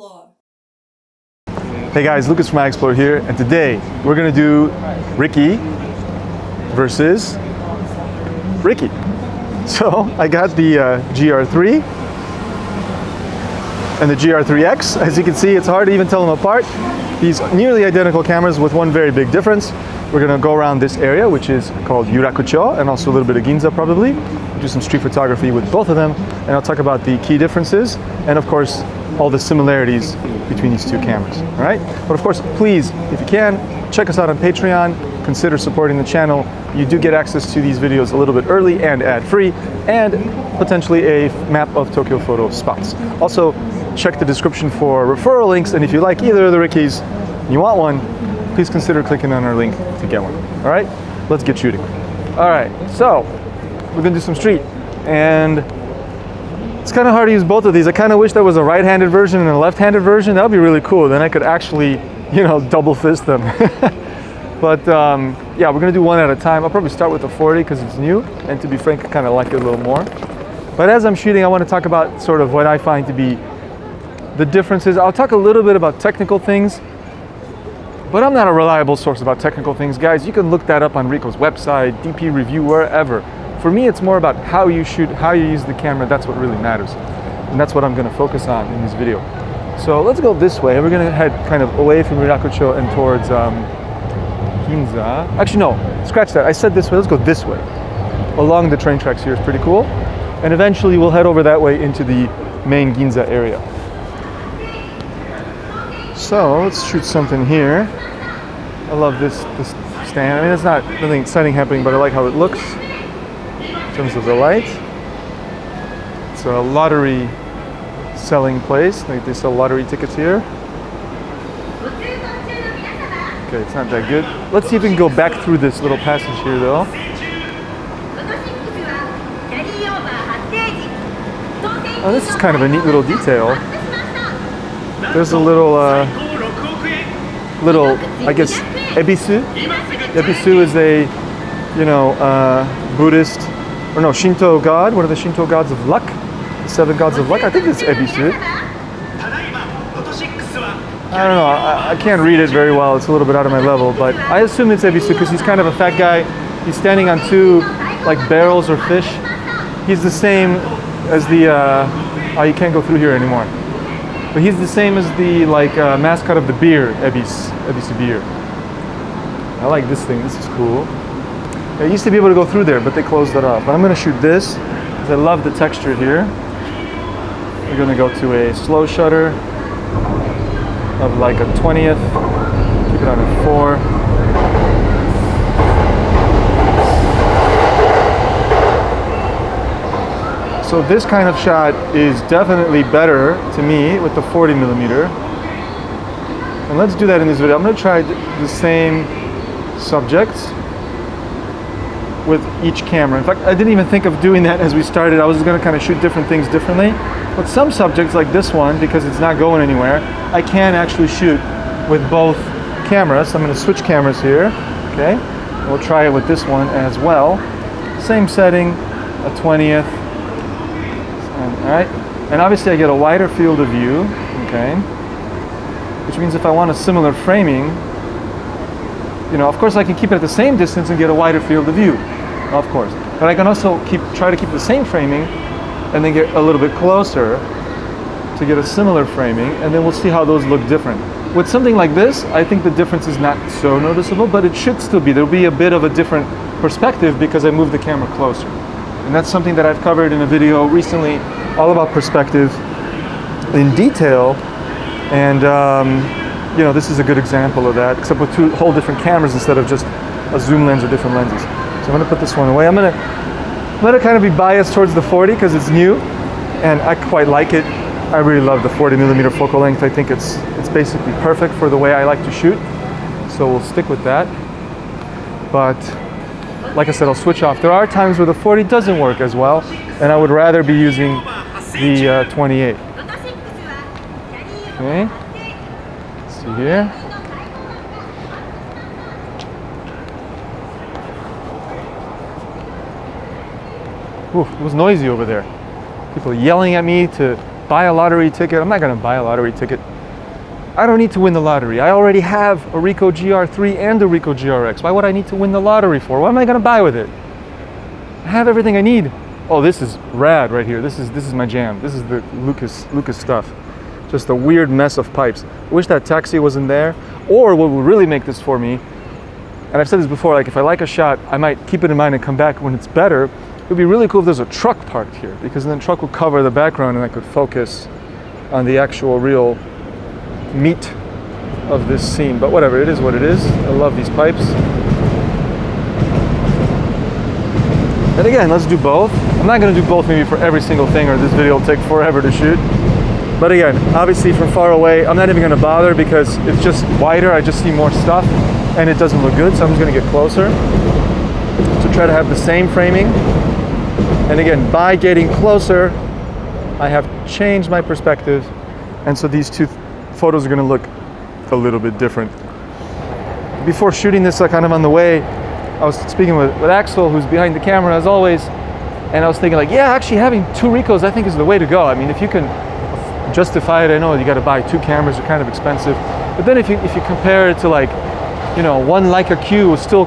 iExplore. Hey guys, Lucas from iExplore here, and today we're gonna do Ricky versus Ricky. So I got the GR3 and the GR3x. As you can see, it's hard to even tell them apart. These nearly identical cameras with one very big difference. We're gonna go around this area, which is called Ricoh, and also a little bit of Ginza probably. Do some street photography with both of them, and I'll talk about the key differences, and of course, all the similarities between these two cameras, all right? But of course, please, if you can, check us out on Patreon, consider supporting the channel. You do get access to these videos a little bit early and ad-free, and potentially a map of Tokyo photo spots. Also, check the description for referral links, and if you like either of the Rickies and you want one, please consider clicking on our link to get one. All right, let's get shooting. All right, so we're gonna do some street, and it's kind of hard to use both of these. I kind of wish there was a right-handed version and a left-handed version. That would be really cool. Then I could actually, you know, double fist them. But yeah, we're gonna do one at a time. I'll probably start with the 40 because it's new, and to be frank, I kind of like it a little more. But as I'm shooting, I want to talk about sort of what I find to be the differences. I'll talk a little bit about technical things, but I'm not a reliable source about technical things. Guys, you can look that up on Ricoh's website, DP Review, wherever. For me, it's more about how you shoot, how you use the camera. That's what really matters. And that's what I'm gonna focus on in this video. So let's go this way. We're gonna head kind of away from Ricoh and towards Ginza. Actually, no, scratch that. I said this way, let's go this way. Along the train tracks here is pretty cool. And eventually we'll head over that way into the main Ginza area. So let's shoot something here. I love this stand. I mean, it's not nothing exciting happening, but I like how it looks in terms of the light. It's a lottery selling place. They sell lottery tickets here. Okay, it's not that good. Let's see if we can go back through this little passage here, though. Oh, this is kind of a neat little detail. There's a little, I guess, ebisu. Ebisu is a, you know, Buddhist, or no, Shinto god. One of the Shinto gods of luck, the 7 gods of luck. I think it's ebisu. I don't know. I can't read it very well. It's a little bit out of my level, but I assume it's ebisu because he's kind of a fat guy. He's standing on 2 like barrels or fish. He's the same as the. Oh, you can't go through here anymore. But he's the same as the mascot of the beer, Ebisu beer. I like this thing. This is cool. I used to be able to go through there, but they closed that off. But I'm going to shoot this because I love the texture here. We're going to go to a slow shutter of like a 20th. Keep it on a 4. So this kind of shot is definitely better to me with the 40mm. And let's do that in this video. I'm going to try the same subjects with each camera. In fact, I didn't even think of doing that as we started. I was going to kind of shoot different things differently. But some subjects like this one, because it's not going anywhere, I can actually shoot with both cameras. So I'm going to switch cameras here. Okay, we'll try it with this one as well. Same setting, a 20th. All right, and obviously I get a wider field of view, okay, which means if I want a similar framing, you know, of course I can keep it at the same distance and get a wider field of view, of course, but I can also try to keep the same framing and then get a little bit closer to get a similar framing, and then we'll see how those look different. With something like this, I think the difference is not so noticeable, but it should still be. There'll be a bit of a different perspective because I moved the camera closer. And that's something that I've covered in a video recently, all about perspective in detail. And you know, this is a good example of that, except with 2 whole different cameras instead of just a zoom lens or different lenses. So I'm gonna put this one away. I'm gonna kind of be biased towards the 40 because it's new, and I quite like it. I really love the 40mm focal length. I think it's basically perfect for the way I like to shoot. So we'll stick with that. But like I said, I'll switch off. There are times where the 40 doesn't work as well, and I would rather be using the 28. Okay, let's see here. Ooh, it was noisy over there. People yelling at me to buy a lottery ticket. I'm not gonna buy a lottery ticket. I don't need to win the lottery. I already have a Ricoh GR3 and a Ricoh GR3x. Why would I need to win the lottery for? What am I going to buy with it? I have everything I need. Oh, this is rad right here. This is my jam. This is the Lucas stuff. Just a weird mess of pipes. I wish that taxi wasn't there. Or what would really make this for me, and I've said this before, like if I like a shot, I might keep it in mind and come back when it's better. It would be really cool if there's a truck parked here, because then the truck would cover the background and I could focus on the actual real meat of this scene. But whatever, it is what it is. I love these pipes. And again, let's do both. I'm not going to do both maybe for every single thing, or this video will take forever to shoot. But again, obviously from far away, I'm not even going to bother because it's just wider. I just see more stuff and it doesn't look good. So I'm just going to get closer to try to have the same framing. And again, by getting closer, I have changed my perspective. And so these two photos are going to look a little bit different. Before shooting this, kind of on the way, I was speaking with Axel, who's behind the camera as always. And I was thinking like, yeah, actually having two Ricohs, I think is the way to go. I mean, if you can justify it, I know you got to buy two cameras, they're kind of expensive. But then if you compare it to like, you know, one Leica Q will still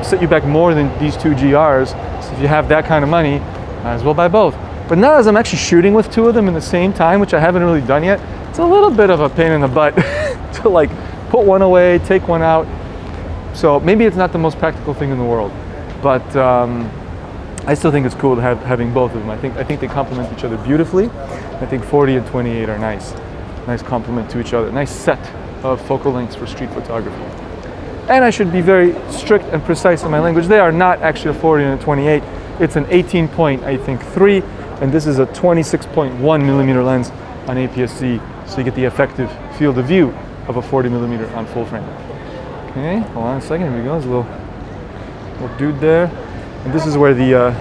set you back more than these two GRs. So if you have that kind of money, might as well buy both. But now as I'm actually shooting with two of them in the same time, which I haven't really done yet, it's a little bit of a pain in the butt to like put one away, take one out. So maybe it's not the most practical thing in the world, but I still think it's cool to having both of them. I think they complement each other beautifully. I think 40 and 28 are nice complement to each other. Nice set of focal lengths for street photography. And I should be very strict and precise in my language. They are not actually a 40 and a 28. It's an 18.3, and this is a 26.1 millimeter lens on APS-C, so you get the effective field of view of a 40 millimeter on full frame. Okay, hold on a second. Here we go. There's a little dude there. And this is where the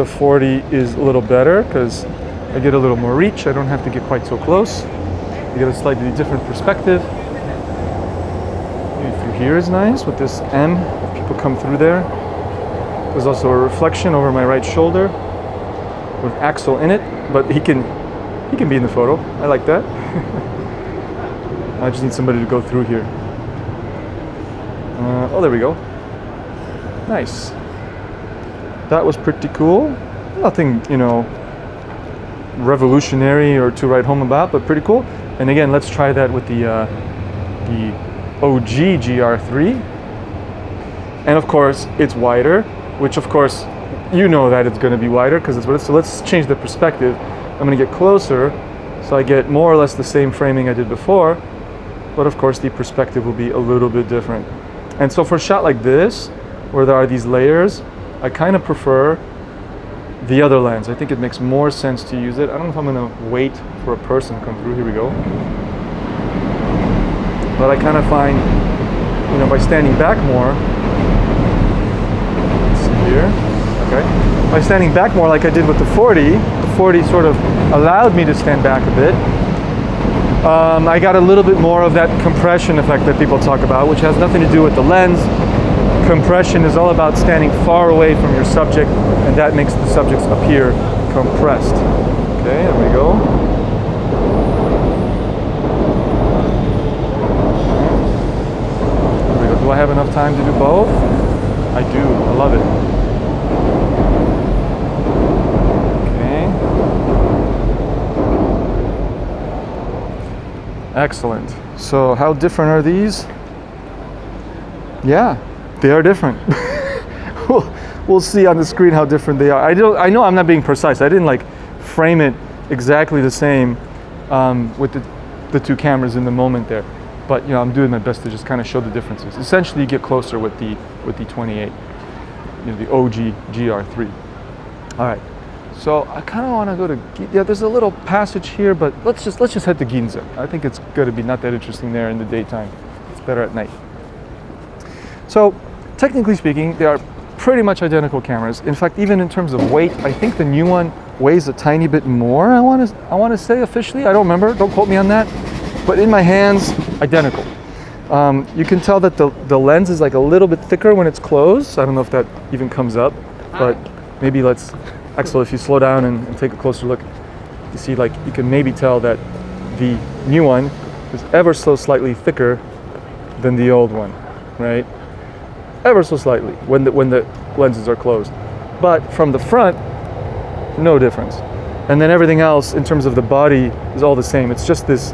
40 is a little better because I get a little more reach. I don't have to get quite so close. You get a slightly different perspective. Maybe through here is nice with this M. If people come through there. There's also a reflection over my right shoulder with Axel in it, but he can be in the photo. I like that. I just need somebody to go through here. Oh, there we go. Nice. That was pretty cool. Nothing, you know, revolutionary or to write home about, but pretty cool. And again, let's try that with the OG GR3. And of course, it's wider, which of course, you know that it's going to be wider because it's what it is. So let's change the perspective. I'm going to get closer so I get more or less the same framing I did before, but of course the perspective will be a little bit different. And so for a shot like this, where there are these layers, I kind of prefer the other lens. I think it makes more sense to use it. I don't know if I'm going to wait for a person to come through. Here we go. But I kind of find, you know, by standing back more, let's see here, okay. By standing back more like I did with the 40 sort of allowed me to stand back a bit. I got a little bit more of that compression effect that people talk about, which has nothing to do with the lens. Compression is all about standing far away from your subject, and that makes the subjects appear compressed. Okay, there we go. There we go. Do I have enough time to do both? I do. I love it. Okay. Excellent. So how different are these? Yeah. They are different. We'll see on the screen how different they are. I know I'm not being precise. I didn't like frame it exactly the same with the two cameras in the moment there. But you know, I'm doing my best to just kind of show the differences. Essentially, you get closer with the 28, you know, the OG GR3. All right. So I kind of want to go to, yeah, there's a little passage here, but let's just head to Ginza. I think it's going to be not that interesting there in the daytime. It's better at night. So technically speaking, they are pretty much identical cameras. In fact, even in terms of weight, I think the new one weighs a tiny bit more. I want to say officially. I don't remember. Don't quote me on that. But in my hands, identical. You can tell that the lens is like a little bit thicker when it's closed. I don't know if that even comes up, but maybe let's, Axel, if you slow down and take a closer look, you see, like, you can maybe tell that the new one is ever so slightly thicker than the old one, right? Ever so slightly when the lenses are closed. But from the front, no difference. And then everything else in terms of the body is all the same. It's just this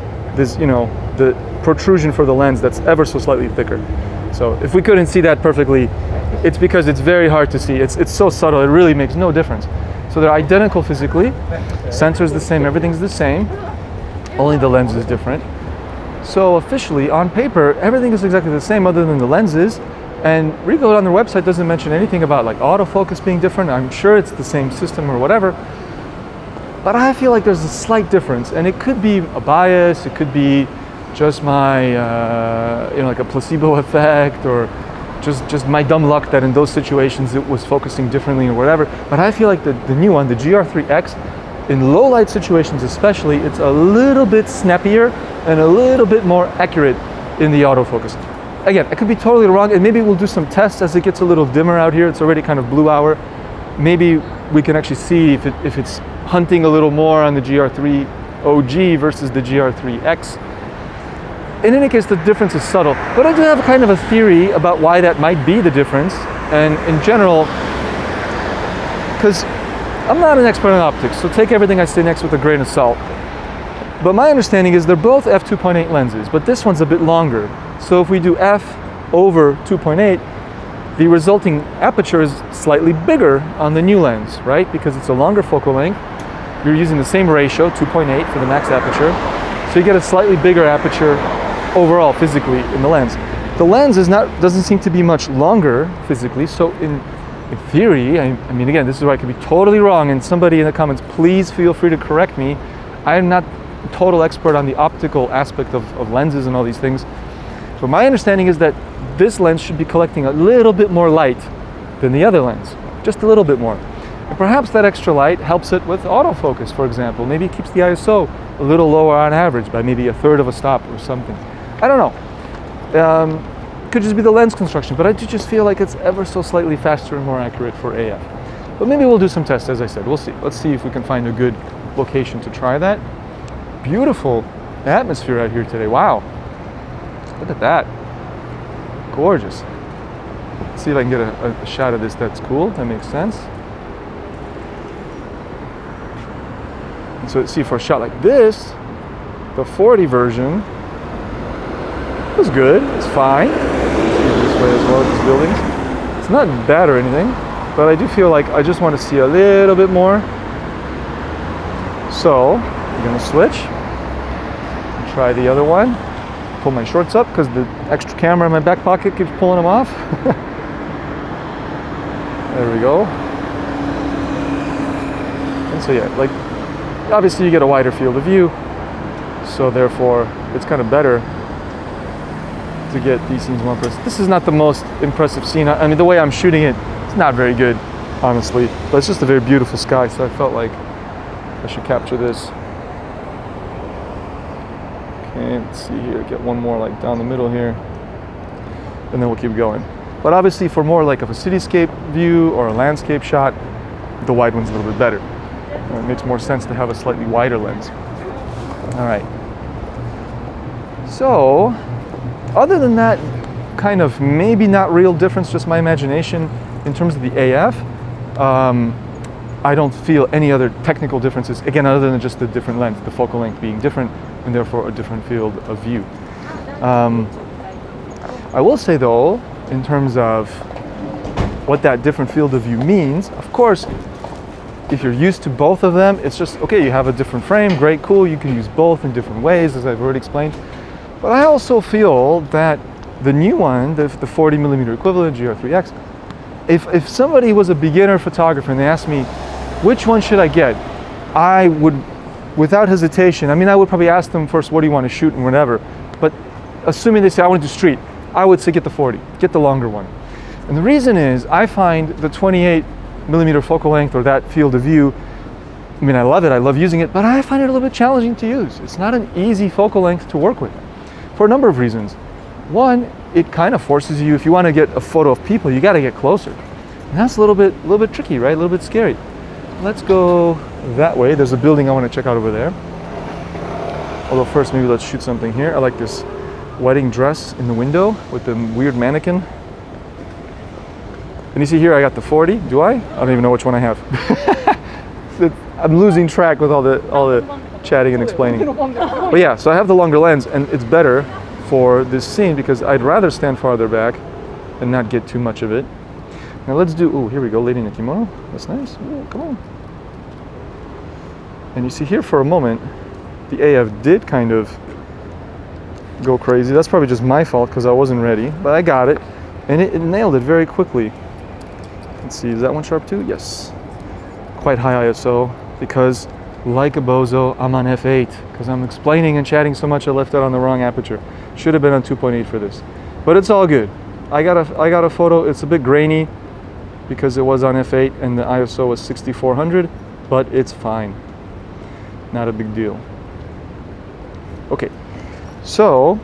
you know, the protrusion for the lens that's ever so slightly thicker. So if we couldn't see that perfectly, it's because it's very hard to see. It's so subtle, it really makes no difference. So they're identical physically. Sensor's the same, everything's the same, only the lens is different. So officially, on paper, everything is exactly the same other than the lenses. And Ricoh on their website doesn't mention anything about like autofocus being different. I'm sure it's the same system or whatever. But I feel like there's a slight difference, and it could be a bias, it could be just my, you know, like a placebo effect, or just my dumb luck that in those situations it was focusing differently or whatever. But I feel like the new one, the GR3x, in low light situations especially, it's a little bit snappier and a little bit more accurate in the autofocus. Again, I could be totally wrong, and maybe we'll do some tests as it gets a little dimmer out here. It's already kind of blue hour. Maybe we can actually see if it's hunting a little more on the GR3 OG versus the GR3x. In any case, the difference is subtle, but I do have kind of a theory about why that might be the difference. And in general, because I'm not an expert in optics, so take everything I say next with a grain of salt. But my understanding is they're both f2.8 lenses, but this one's a bit longer. So if we do f over 2.8, the resulting aperture is slightly bigger on the new lens, right? Because it's a longer focal length. You're using the same ratio, 2.8 for the max aperture. So you get a slightly bigger aperture overall physically in the lens. The lens doesn't seem to be much longer physically. So in theory, I mean, again, this is where I could be totally wrong, and somebody in the comments, please feel free to correct me. I am not a total expert on the optical aspect of lenses and all these things. But my understanding is that this lens should be collecting a little bit more light than the other lens, just a little bit more. And perhaps that extra light helps it with autofocus, for example. Maybe it keeps the ISO a little lower on average by maybe a third of a stop or something. I don't know. Could just be the lens construction, but I do just feel like it's ever so slightly faster and more accurate for AF. But maybe we'll do some tests, as I said. We'll see. Let's see if we can find a good location to try that. Beautiful atmosphere out here today. Wow. Look at that. Gorgeous. Let's see if I can get a shot of this that's cool. That makes sense. And so let's see, for a shot like this, the 40 version was good. It's fine. Let's see this way as well as these buildings. It's not bad or anything, but I do feel like I just want to see a little bit more. So I'm going to switch and try the other one. Pull my shorts up because the extra camera in my back pocket keeps pulling them off. There we go. And so yeah, like obviously you get a wider field of view, so therefore it's kind of better to get these scenes more impressive. This is not the most impressive scene. I mean, the way I'm shooting it, it's not very good, honestly, but it's just a very beautiful sky, so I felt like I should capture this. Okay, let's see here, get one more like down the middle here, and then we'll keep going. But obviously for more like of a cityscape view or a landscape shot, the wide one's a little bit better. It makes more sense to have a slightly wider lens. All right. So, other than that kind of maybe not real difference, just my imagination in terms of the AF, I don't feel any other technical differences, again, other than just the different length, the focal length being different, and therefore a different field of view. I will say though, in terms of what that different field of view means, of course, if you're used to both of them, it's just, okay, you have a different frame, great, cool, you can use both in different ways, as I've already explained. But I also feel that the new one, the 40mm equivalent, GR3x, if somebody was a beginner photographer and they asked me, which one should I get? I would, without hesitation, I mean, I would probably ask them first, what do you want to shoot and whatever. But assuming they say, I want to do street, I would say get the 40, get the longer one. And the reason is, I find the 28mm focal length or that field of view, I mean, I love it, I love using it, but I find it a little bit challenging to use. It's not an easy focal length to work with for a number of reasons. One, it kind of forces you, if you want to get a photo of people, you got to get closer. And that's a little bit tricky, right? A little bit scary. Let's go that way. There's a building I want to check out over there. Although first, maybe let's shoot something here. I like this wedding dress in the window with the weird mannequin. And you see here, I got the 40. Do I? I don't even know which one I have. I'm losing track with all the chatting and explaining. But yeah, so I have the longer lens, and it's better for this scene because I'd rather stand farther back and not get too much of it. Now let's do, oh, here we go, lady in a kimono. That's nice. Ooh, come on. And you see here for a moment, the AF did kind of go crazy. That's probably just my fault because I wasn't ready, but I got it, and it nailed it very quickly. Let's see, is that one sharp too? Yes. Quite high ISO because, like a bozo, I'm on f8 because I'm explaining and chatting so much I left out on the wrong aperture. Should have been on 2.8 for this, but it's all good. I got a photo. It's a bit grainy because it was on f8 and the ISO was 6400, but it's fine. Not a big deal. Okay, so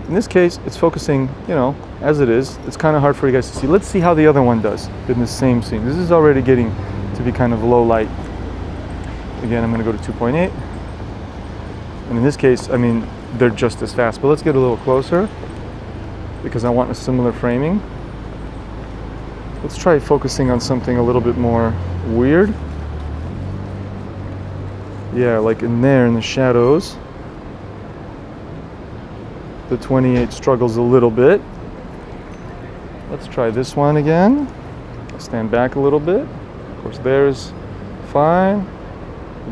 in this case, it's focusing, you know, as it is. It's kind of hard for you guys to see. Let's see how the other one does in the same scene. This is already getting to be kind of low light. Again, I'm going to go to 2.8. And in this case, I mean, they're just as fast. But let's get a little closer because I want a similar framing. Let's try focusing on something a little bit more weird. Yeah, like in there in the shadows. The 28 struggles a little bit. Let's try this one again. I'll stand back a little bit. Of course, there's fine.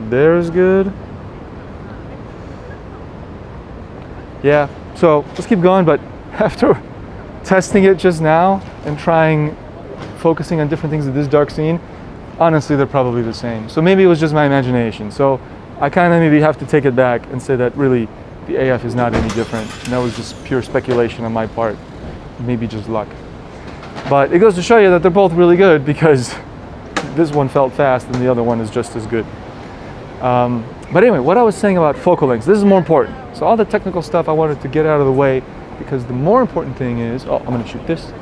There's good. Yeah, so let's keep going, but after testing it just now and trying focusing on different things in this dark scene, honestly, they're probably the same. So maybe it was just my imagination. So I kind of maybe have to take it back and say that really the AF is not any different. And that was just pure speculation on my part. Maybe just luck. But it goes to show you that they're both really good because this one felt fast and the other one is just as good. But anyway, what I was saying about focal lengths, this is more important. So all the technical stuff I wanted to get out of the way because the more important thing is, oh, I'm going to shoot this,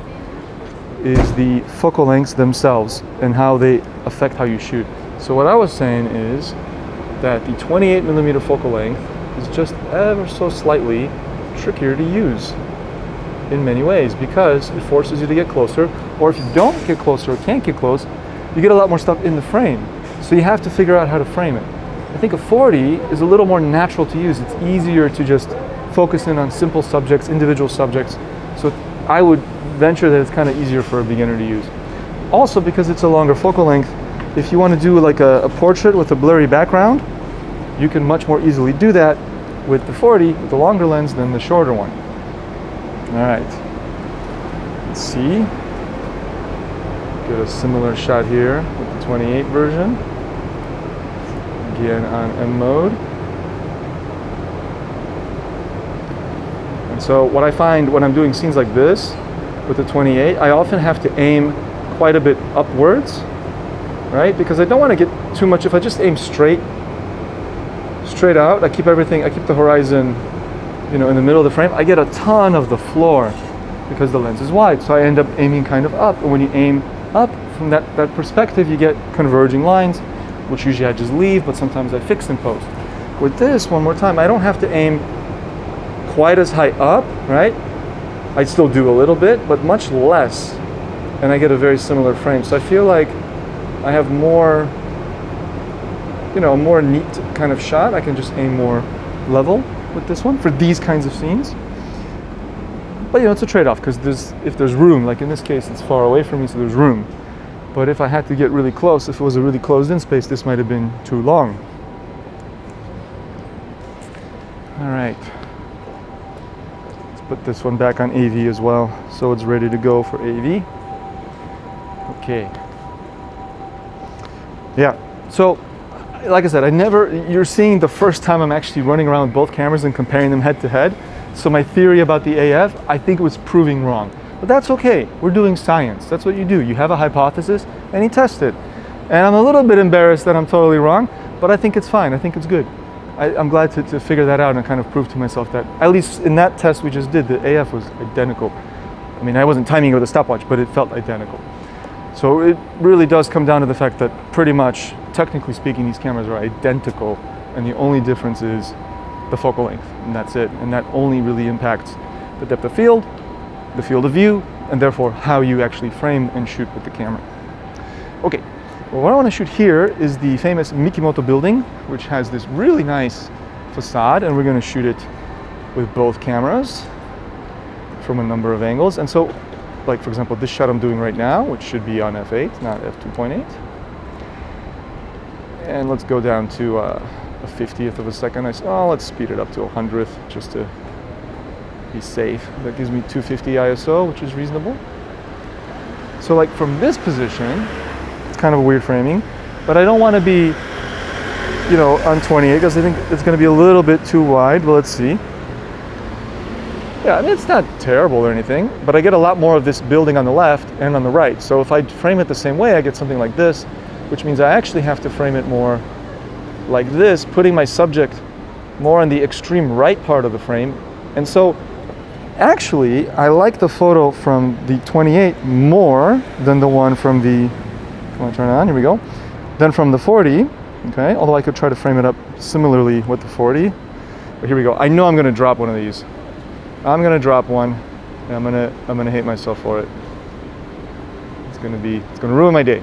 is the focal lengths themselves and how they affect how you shoot. So what I was saying is that the 28mm focal length is just ever so slightly trickier to use in many ways because it forces you to get closer, or if you don't get closer or can't get close, you get a lot more stuff in the frame. So you have to figure out how to frame it. I think a 40 is a little more natural to use. It's easier to just focus in on simple subjects, individual subjects. So I would venture that it's kind of easier for a beginner to use. Also because it's a longer focal length, if you want to do like a portrait with a blurry background, you can much more easily do that with the 40, with the longer lens than the shorter one. All right, let's see. Get a similar shot here with the 28 version. Again on M mode. And so what I find when I'm doing scenes like this with the 28, I often have to aim quite a bit upwards, right? Because I don't want to get too much. If I just aim straight out, I keep the horizon, you know, in the middle of the frame, I get a ton of the floor because the lens is wide. So I end up aiming kind of up. And when you aim up from that perspective, you get converging lines, which usually I just leave, but sometimes I fix in post. With this, one more time, I don't have to aim quite as high up, right? I still do a little bit, but much less, and I get a very similar frame. So I feel like I have more, you know, more neat kind of shot. I can just aim more level with this one for these kinds of scenes. But you know, it's a trade-off because if there's room, like in this case, it's far away from me, so there's room. But if I had to get really close, if it was a really closed-in space, this might have been too long. All right. Let's put this one back on AV as well, so it's ready to go for AV. Okay. Yeah. So, like I said, you're seeing the first time I'm actually running around with both cameras and comparing them head to head. So my theory about the AF, I think it was proving wrong. But that's okay. We're doing science. That's what you do. You have a hypothesis and you test it. And I'm a little bit embarrassed that I'm totally wrong, but I think it's fine. I think it's good. I'm glad to figure that out and kind of prove to myself that, at least in that test we just did, the AF was identical. I mean, I wasn't timing it with a stopwatch, but it felt identical. So it really does come down to the fact that pretty much, technically speaking, these cameras are identical, and the only difference is the focal length, and that's it. And that only really impacts the depth of field, the field of view, and therefore how you actually frame and shoot with the camera. Okay, well, what I want to shoot here is the famous Mikimoto building, which has this really nice facade, and we're going to shoot it with both cameras from a number of angles. And so, like for example, this shot I'm doing right now, which should be on f8, not f2.8. And let's go down to a 50th of a second. Let's speed it up to 100th just to be safe. That gives me 250 ISO, which is reasonable. So like from this position, it's kind of a weird framing, but I don't want to be, you know, on 28 because I think it's going to be a little bit too wide. But let's see. Yeah, I mean, it's not terrible or anything, but I get a lot more of this building on the left and on the right. So if I frame it the same way, I get something like this, which means I actually have to frame it more like this, putting my subject more on the extreme right part of the frame. And so actually, I like the photo from the 28 more than the one from the, I want to turn it on, here we go, than from the 40, okay? Although I could try to frame it up similarly with the 40. But here we go. I know I'm going to drop one of these. I'm going to drop one, and I'm going to hate myself for it. It's going to ruin my day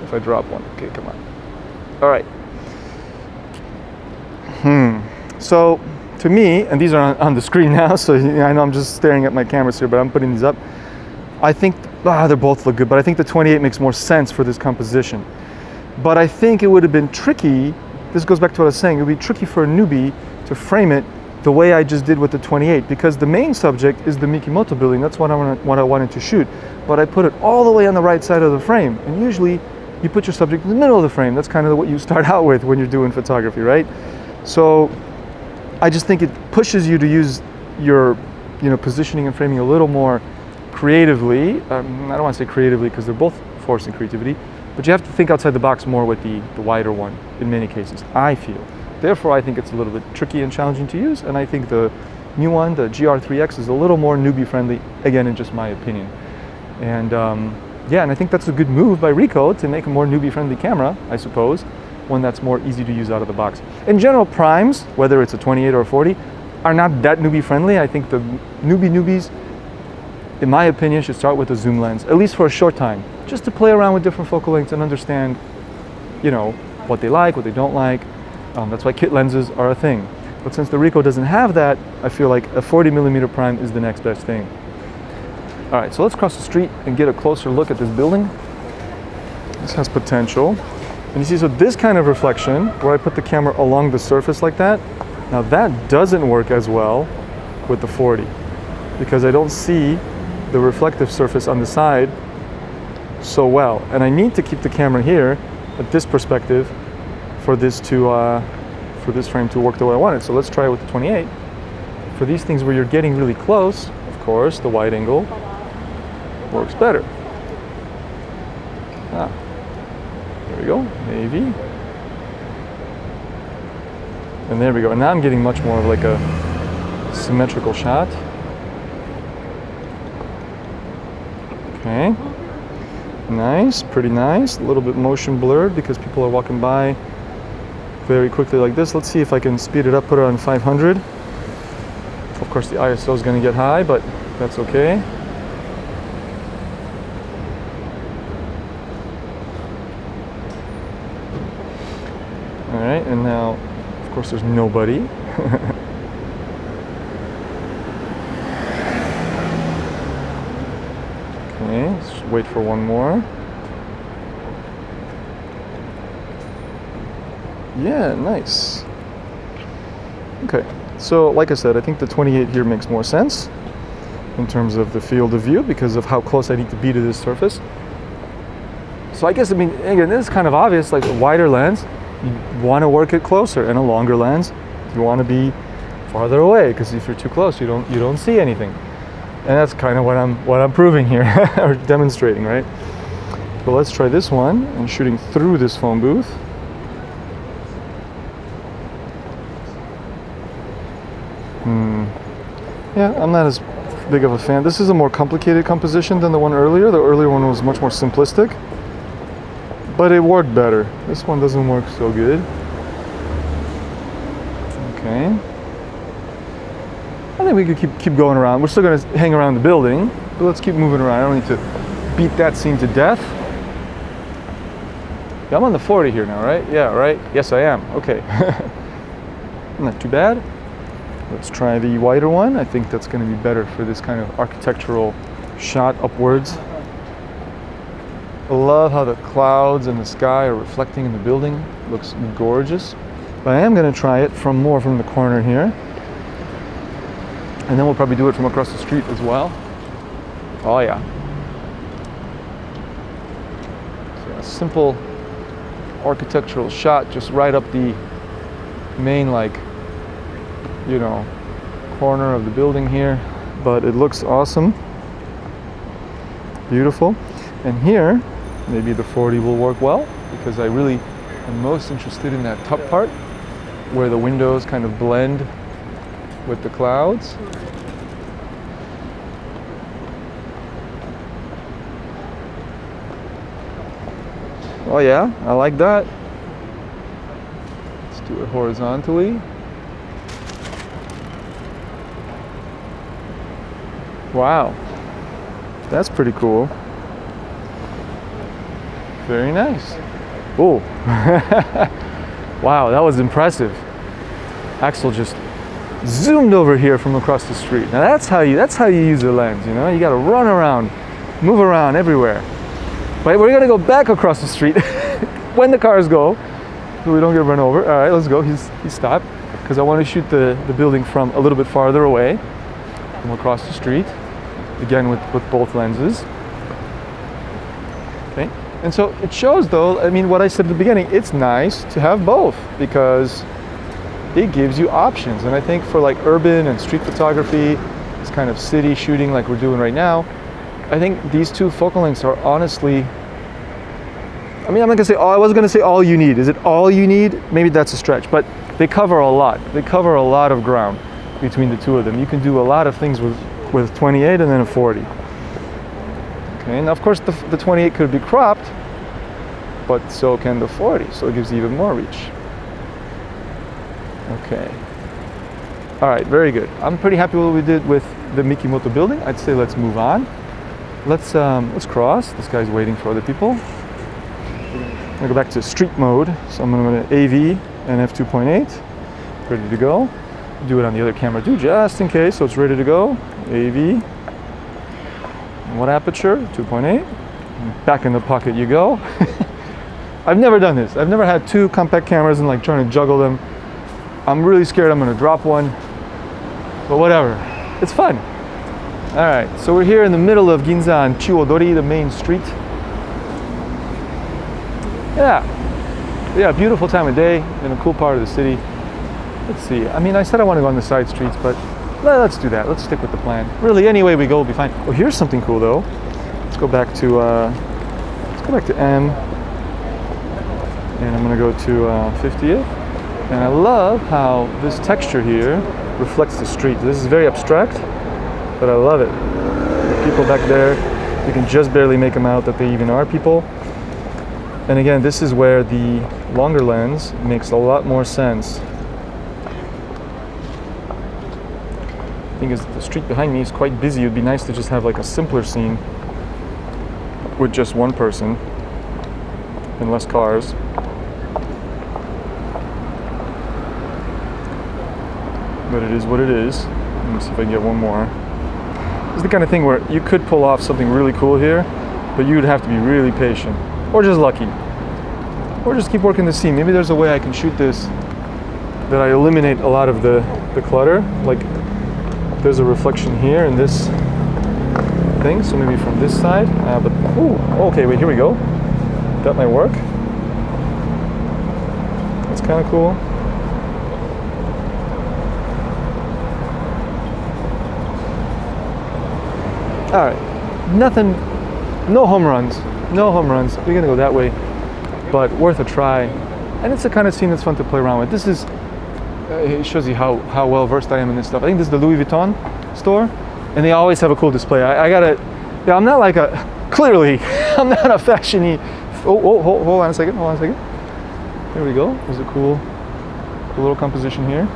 if I drop one. Okay, come on. All right. So to me, and these are on the screen now, so I know I'm just staring at my cameras here, but I'm putting these up. I think they both look good, but I think the 28 makes more sense for this composition. But I think it would have been tricky, this goes back to what I was saying, it would be tricky for a newbie to frame it the way I just did with the 28, because the main subject is the Mikimoto building. That's what I wanted to shoot. But I put it all the way on the right side of the frame, and usually you put your subject in the middle of the frame. That's kind of what you start out with when you're doing photography, right? So I just think it pushes you to use your, you know, positioning and framing a little more creatively. I don't want to say creatively because they're both forcing creativity, but you have to think outside the box more with the wider one in many cases, I feel. Therefore, I think it's a little bit tricky and challenging to use, and I think the new one, the GR3x, is a little more newbie friendly, again, in just my opinion. And yeah, and I think that's a good move by Ricoh to make a more newbie friendly camera, I suppose, one that's more easy to use out of the box. In general, primes, whether it's a 28 or a 40, are not that newbie friendly. I think the newbies, in my opinion, should start with a zoom lens, at least for a short time, just to play around with different focal lengths and understand, you know, what they like, what they don't like. That's why kit lenses are a thing. But since the Ricoh doesn't have that, I feel like a 40mm prime is the next best thing. All right, so let's cross the street and get a closer look at this building. This has potential. And you see, so this kind of reflection, where I put the camera along the surface like that, now that doesn't work as well with the 40, because I don't see the reflective surface on the side so well. And I need to keep the camera here at this perspective for this frame to work the way I want it. So let's try it with the 28. For these things where you're getting really close, of course, the wide angle works better. There we go, maybe. And there we go. And now I'm getting much more of like a symmetrical shot. Okay. Nice, pretty nice. A little bit motion blurred because people are walking by very quickly like this. Let's see if I can speed it up, put it on 500. Of course, the ISO is going to get high, but that's okay. All right, and now, of course, there's nobody. Okay, let's wait for one more. Yeah, nice. Okay, so like I said, I think the 28 here makes more sense in terms of the field of view because of how close I need to be to this surface. So I guess, I mean, again, this is kind of obvious, like a wider lens, you want to work it closer, and a longer lens, you want to be farther away, because if you're too close, you don't see anything. And that's kind of what I'm proving here, or demonstrating, right? But let's try this one, and shooting through this phone booth. Yeah, I'm not as big of a fan. This is a more complicated composition than the one earlier. The earlier one was much more simplistic, but it worked better. This one doesn't work so good. Okay. I think we could keep going around. We're still going to hang around the building, but let's keep moving around. I don't need to beat that scene to death. Yeah, I'm on the 40 here now, right? Yeah, right? Yes, I am. Okay. Not too bad. Let's try the wider one. I think that's going to be better for this kind of architectural shot upwards. I love how the clouds and the sky are reflecting in the building. It looks gorgeous. But I am going to try it from the corner here. And then we'll probably do it from across the street as well. Oh yeah. So a simple architectural shot just right up the main, like, you know, corner of the building here. But it looks awesome. Beautiful. And here, maybe the 40 will work well, because I really am most interested in that top part where the windows kind of blend with the clouds. Oh yeah, I like that. Let's do it horizontally. Wow, that's pretty cool. Very nice. Oh, wow, that was impressive. Axel just zoomed over here from across the street. Now that's how you use a lens, you know? You got to run around, move around everywhere. But we're going to go back across the street when the cars go, so we don't get run over. All right, let's go. He's stopped, because I want to shoot the building from a little bit farther away, from across the street, again with both lenses. Okay. And so it shows, though, I mean, what I said at the beginning, it's nice to have both, because it gives you options. And I think for like urban and street photography, this kind of city shooting like we're doing right now, I think these two focal lengths are honestly, I mean, I'm not gonna say all, I wasn't gonna say all you need. Is it all you need? Maybe that's a stretch, but they cover a lot. They cover a lot of ground between the two of them. You can do a lot of things with 28 and then a 40. Okay, and of course the 28 could be cropped, but so can the 40, so it gives you even more reach. Okay. All right, very good. I'm pretty happy with what we did with the Mikimoto building. I'd say let's move on. Let's cross. This guy's waiting for other people. I'm gonna go back to street mode. So I'm gonna go to AV and f2.8. Ready to go. Do it on the other camera too, just in case. So it's ready to go. AV. What aperture? 2.8. Back in the pocket you go. I've never done this. I've never had two compact cameras and like trying to juggle them. I'm really scared I'm gonna drop one, but whatever. It's fun. All right, so we're here in the middle of Ginza and Chiodori, the main street. Yeah, beautiful time of day in a cool part of the city. Let's see. I mean, I said I want to go on the side streets, but let's do that. Let's stick with the plan. Really, any way we go will be fine. Oh, here's something cool though. Let's go back to M, and I'm gonna go to 50th. And I love how this texture here reflects the street. This is very abstract, but I love it. The people back there, you can just barely make them out that they even are people. And again, this is where the longer lens makes a lot more sense. The thing is, the street behind me is quite busy. It'd be nice to just have like a simpler scene with just one person and less cars. But it is what it is. Let me see if I can get one more. It's the kind of thing where you could pull off something really cool here, but you would have to be really patient, or just lucky, or just keep working the scene. Maybe there's a way I can shoot this that I eliminate a lot of the clutter. Like there's a reflection here in this thing, so maybe from this side. But ooh, okay, wait, here we go. That might work. That's kind of cool. All right, nothing, no home runs. We're gonna go that way, but worth a try. And it's the kind of scene that's fun to play around with. This is, it shows you how well versed I am in this stuff. I think this is the Louis Vuitton store, and they always have a cool display. I gotta, yeah, I'm not like clearly, I'm not a fashion-y. Hold on a second. Here we go. There's a cool little composition here.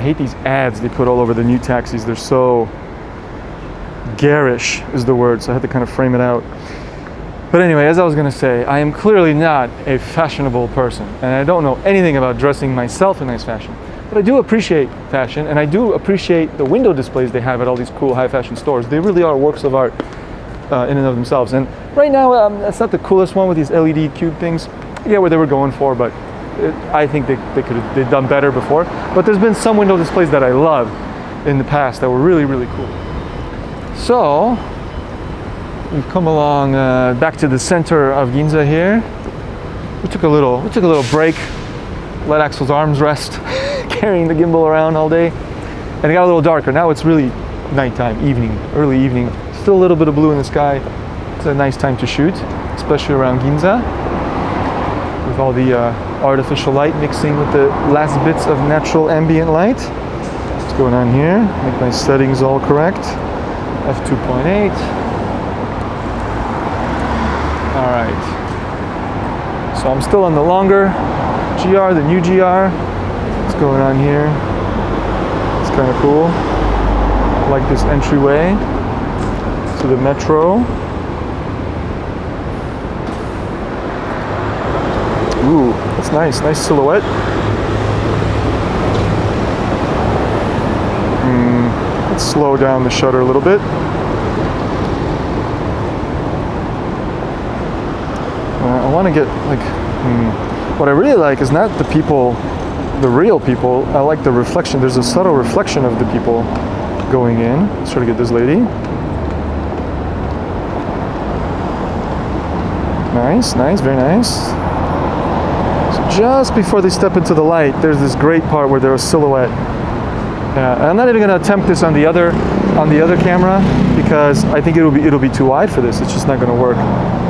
hate these ads they put all over the new taxis. They're so garish is the word, so I had to kind of frame it out. But anyway, as I was gonna say, I am clearly not a fashionable person, and I don't know anything about dressing myself in nice fashion. But I do appreciate fashion, and I do appreciate the window displays they have at all these cool high fashion stores. They really are works of art in and of themselves. And right now, that's not the coolest one with these LED cube things. I get what they were going for, but I think they've done better before. But there's been some window displays that I love in the past that were really, really cool. So we've come along back to the center of Ginza here. We took a little break, let Axel's arms rest, carrying the gimbal around all day, and it got a little darker. Now it's really nighttime, evening, early evening. Still a little bit of blue in the sky. It's a nice time to shoot, especially around Ginza, with all the artificial light mixing with the last bits of natural ambient light. What's going on here? Make my settings all correct. f2.8. All right. So I'm still on the longer GR, the new GR. What's going on here? It's kind of cool. I like this entryway to the metro. Ooh, that's nice. Nice silhouette. Let's slow down the shutter a little bit. I want to get like, what I really like is not the people, the real people. I like the reflection. There's a subtle reflection of the people going in. Let's try to get this lady. Nice, nice, very nice. So just before they step into the light, there's this great part where there's a silhouette. I'm not even going to attempt this on the other camera because I think it'll be too wide for this. It's just not going to work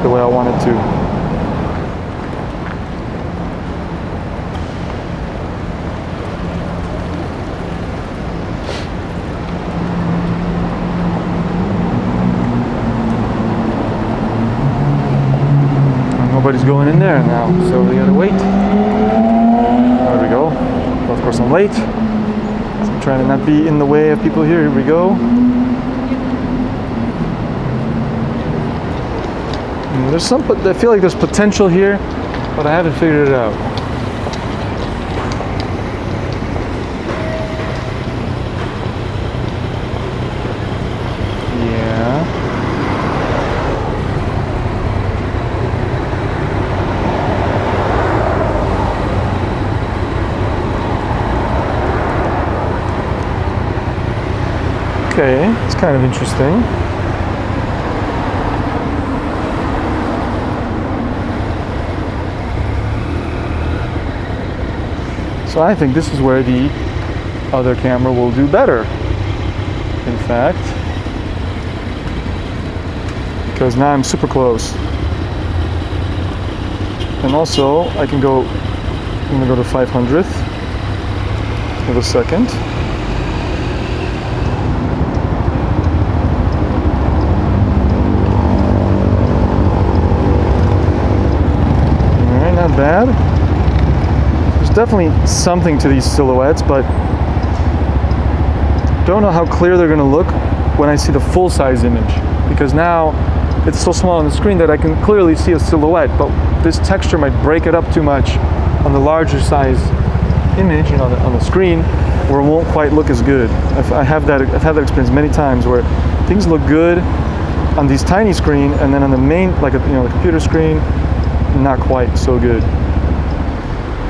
the way I want it to. Nobody's going in there now, so we gotta wait. There we go. Well, of course I'm late. So I'm trying to not be in the way of people here. Here we go. There's some, but I feel like there's potential here, but I haven't figured it out. Okay, it's kind of interesting. So I think this is where the other camera will do better, in fact, because now I'm super close. And also, I'm gonna go to 500th of a second. Not bad. There's definitely something to these silhouettes, but don't know how clear they're going to look when I see the full-size image, because now it's so small on the screen that I can clearly see a silhouette, but this texture might break it up too much on the larger size image, on the screen, where it won't quite look as good. I've had that experience many times where things look good on these tiny screen, and then on the main, like the computer screen, not quite so good.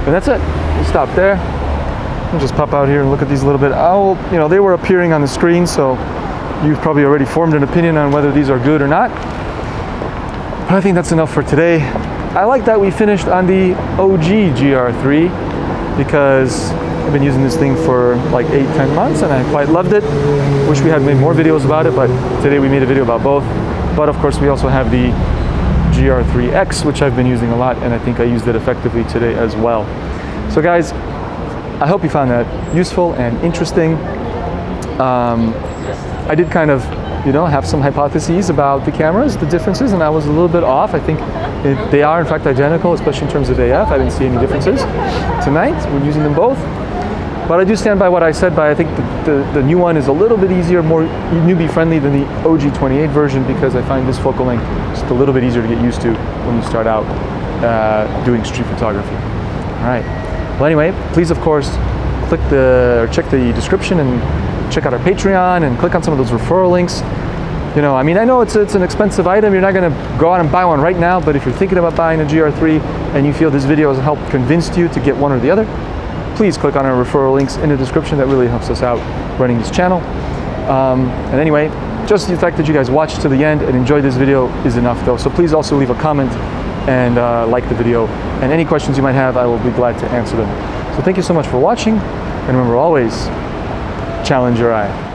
But that's it. We'll stop there. I'll just pop out here and look at these a little bit. They were appearing on the screen, so you've probably already formed an opinion on whether these are good or not. But I think that's enough for today. I like that we finished on the OG GR3 because I've been using this thing for like 8-10 months and I quite loved it. Wish we had made more videos about it, but today we made a video about both. But of course we also have the GR3x, which I've been using a lot, and I think I used it effectively today as well. So guys, I hope you found that useful and interesting. I did kind of, have some hypotheses about the cameras, the differences, and I was a little bit off. I think they are in fact identical, especially in terms of AF. I didn't see any differences. Tonight, we're using them both. But I do stand by what I said, I think the new one is a little bit easier, more newbie friendly than the OG28 version, because I find this focal length just a little bit easier to get used to when you start out doing street photography. All right. Well, anyway, please, of course, check the description and check out our Patreon and click on some of those referral links. You know, I mean, I know it's an expensive item. You're not going to go out and buy one right now, but if you're thinking about buying a GR3 and you feel this video has helped convince you to get one or the other, please click on our referral links in the description. That really helps us out running this channel. And anyway, just the fact that you guys watched to the end and enjoyed this video is enough, though. So please also leave a comment and like the video. And any questions you might have, I will be glad to answer them. So thank you so much for watching. And remember, always challenge your eye.